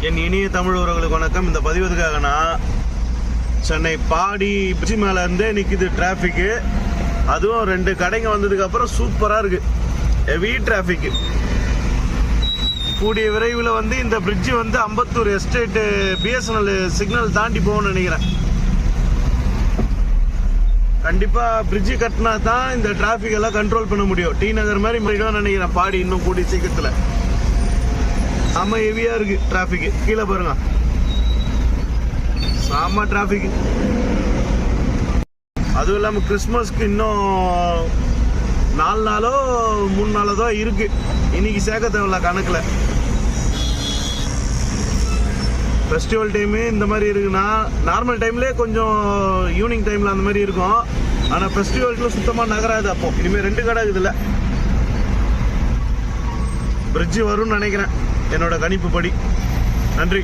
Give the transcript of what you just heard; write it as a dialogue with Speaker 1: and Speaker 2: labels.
Speaker 1: என் இனிய தமிழ் உறவுகளுக்கு வணக்கம். இந்த பதிவதுக்காகனா சென்னை பாடி பிரிட்ஜி மேலே இருந்தே நிற்கிது டிராஃபிக்கு. அதுவும் 2 கடைங்க வந்ததுக்கப்புறம் சூப்பராக இருக்குது. Heavy traffic. கூடிய விரைவில் இந்த bridge Ambattur estate BSNL signal தாண்டி போகணும்னு நினைக்கிறேன். கண்டிப்பாக பிரிட்ஜு கட்டினா தான் இந்த டிராஃபிக் எல்லாம் கண்ட்ரோல் பண்ண முடியும். டி நகர் மாதிரி மாறிடும்னு நினைக்கிறேன் பாடி இன்னும் கூடிய சீக்கிரத்தில். செம்ம ஹெவியாக இருக்குது டிராஃபிக்கு. கீழே பாருங்க, செம்ம டிராஃபிக்கு. அதுவும் இல்லாமல் கிறிஸ்மஸ்க்கு இன்னும் 4 நாளோ 3 நாளோ தான் இருக்குது. இன்னைக்கு சேர்க்க தேவையில்ல கணக்கில். ஃபெஸ்டிவல் டைமு இந்த மாதிரி இருக்குன்னா நார்மல் டைம்லேயே கொஞ்சம் ஈவினிங் டைமில் அந்த மாதிரி இருக்கும். ஆனால் ஃபெஸ்டிவல்ஸில் சுத்தமாக நகராது. அப்போ இனிமேல் 2 கடை இருக்குதுல்ல. பிரிட்ஜு வரும்னு நினைக்கிறேன் என்னோட கணிப்பு படி. நன்றி.